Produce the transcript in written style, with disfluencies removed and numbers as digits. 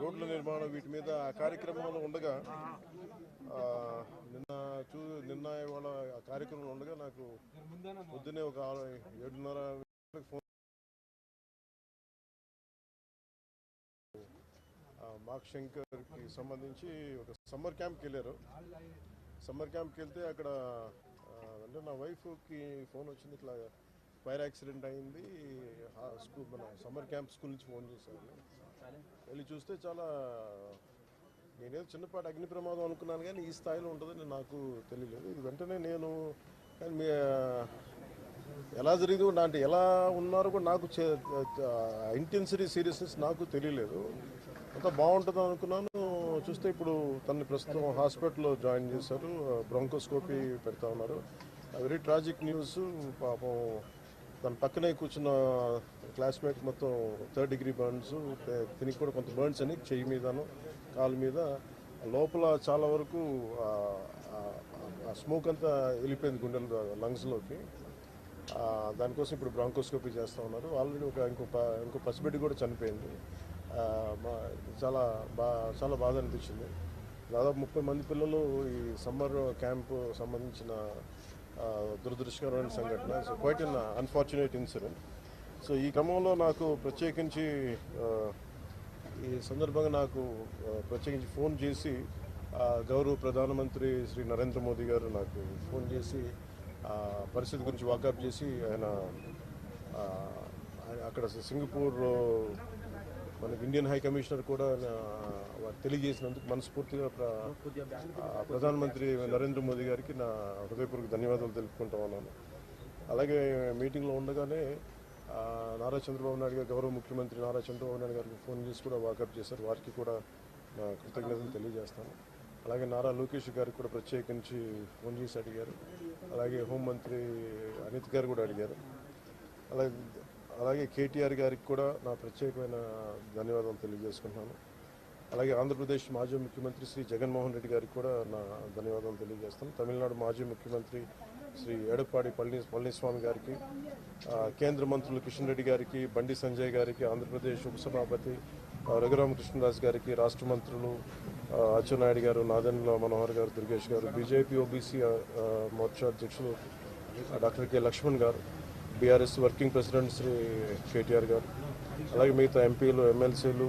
రోడ్ల నిర్మాణం వీటి మీద ఆ కార్యక్రమంలో ఉండగా నిన్న ఇవాళ ఆ కార్యక్రమంలో ఉండగా నాకు పొద్దున్నే ఒక 7:30 ఫోన్ మార్క్ శంకర్కి సంబంధించి ఒక సమ్మర్ క్యాంప్కి వెళ్ళారు. సమ్మర్ క్యాంప్కి వెళ్తే అక్కడ అంటే నా వైఫ్కి ఫోన్ వచ్చింది, ఇట్లా ఫైర్ యాక్సిడెంట్ అయింది, మన సమ్మర్ క్యాంప్ స్కూల్ నుంచి ఫోన్ చేశారు. వెళ్ళి చూస్తే చాలా, నేనేదో చిన్నపాటి అగ్ని ప్రమాదం అనుకున్నాను కానీ ఈ స్థాయిలో ఉంటుందని నాకు తెలియలేదు. ఇది వెంటనే నేను కానీ ఎలా జరిగింది అంటే ఎలా ఉన్నారో కూడా నాకు ఇంటెన్సిటీ సీరియస్నెస్ నాకు తెలియలేదు. అంతా బాగుంటుంది అనుకున్నాను. చూస్తే ఇప్పుడు తనని ప్రస్తుతం హాస్పిటల్లో జాయిన్ చేశారు, బ్రాంకోస్కోపీ పెడతా ఉన్నారు. Very tragic news. పాపం తన పక్కనే కూర్చున్న క్లాస్మేట్ మొత్తం 3rd degree బర్న్స్, దీనికి కూడా కొంత బర్న్స్ అని చెయ్యి మీదను కాలు మీద, లోపల చాలా వరకు స్మోక్ అంతా వెళ్ళిపోయింది గుండెల లంగ్స్లోకి. దానికోసం ఇప్పుడు బ్రాంకోస్కోపీ చేస్తూ ఉన్నారు. ఆల్రెడీ ఇంకో పసిబిడ్డ కూడా చనిపోయింది. చాలా బాధ అనిపించింది. దాదాపు 30 మంది పిల్లలు ఈ సమ్మర్ క్యాంపు సంబంధించిన దురదృష్టకరమైన సంఘటన. So quiet an unfortunate incident. So ఈ క్రమంలో నాకు ప్రత్యేకించి ఈ సందర్భంగా నాకు ప్రత్యేకించి ఫోన్ చేసి గౌరవ ప్రధానమంత్రి శ్రీ నరేంద్ర మోదీ గారు నాకు ఫోన్ చేసి పరిస్థితి గురించి వాకప్ చేసి ఆయన అక్కడ సింగపూర్ మనకి ఇండియన్ హై కమిషనర్ కూడా తెలియజేసినందుకు మనస్ఫూర్తిగా ప్రధానమంత్రి నరేంద్ర మోదీ గారికి నా హృదయపూర్వక ధన్యవాదాలు తెలుపుకుంటా ఉన్నాను. అలాగే మీటింగ్లో ఉండగానే నారా చంద్రబాబు నాయుడు గారు, గౌరవ ముఖ్యమంత్రి నారా చంద్రబాబు నాయుడు గారికి ఫోన్ చేసి కూడా వాకప్ చేశారు. వారికి కూడా నా కృతజ్ఞతలు తెలియజేస్తాను. అలాగే నారా లోకేష్ గారికి కూడా ప్రత్యేకించి ఫోన్ చేసి అడిగారు. అలాగే హోంమంత్రి అనిత్ గారు కూడా అడిగారు. అలాగే కేటీఆర్ గారికి కూడా నా ప్రత్యేకమైన ధన్యవాదాలు తెలియజేసుకుంటున్నాను. అలాగే ఆంధ్రప్రదేశ్ మాజీ ముఖ్యమంత్రి శ్రీ జగన్మోహన్ రెడ్డి గారికి కూడా నా ధన్యవాదాలు తెలియజేస్తాను. తమిళనాడు మాజీ ముఖ్యమంత్రి శ్రీ ఎడప్పాడి పళనిస్వామి గారికి, కేంద్ర మంత్రులు కిషన్ రెడ్డి గారికి, బండి సంజయ్ గారికి, ఆంధ్రప్రదేశ్ ఉపసభాపతి రఘురామకృష్ణదాస్ గారికి, రాష్ట్ర మంత్రులు అచ్చెన్నాయుడు గారు, నాదెండ్ల మనోహర్ గారు, దుర్గేష్ గారు, బీజేపీ ఓబీసీ మోర్చా అధ్యక్షులు doctor K Lakshman garu, BRS working president Shri KTR garu, అలాగే మిగతా ఎంపీలు, ఎమ్మెల్సీలు,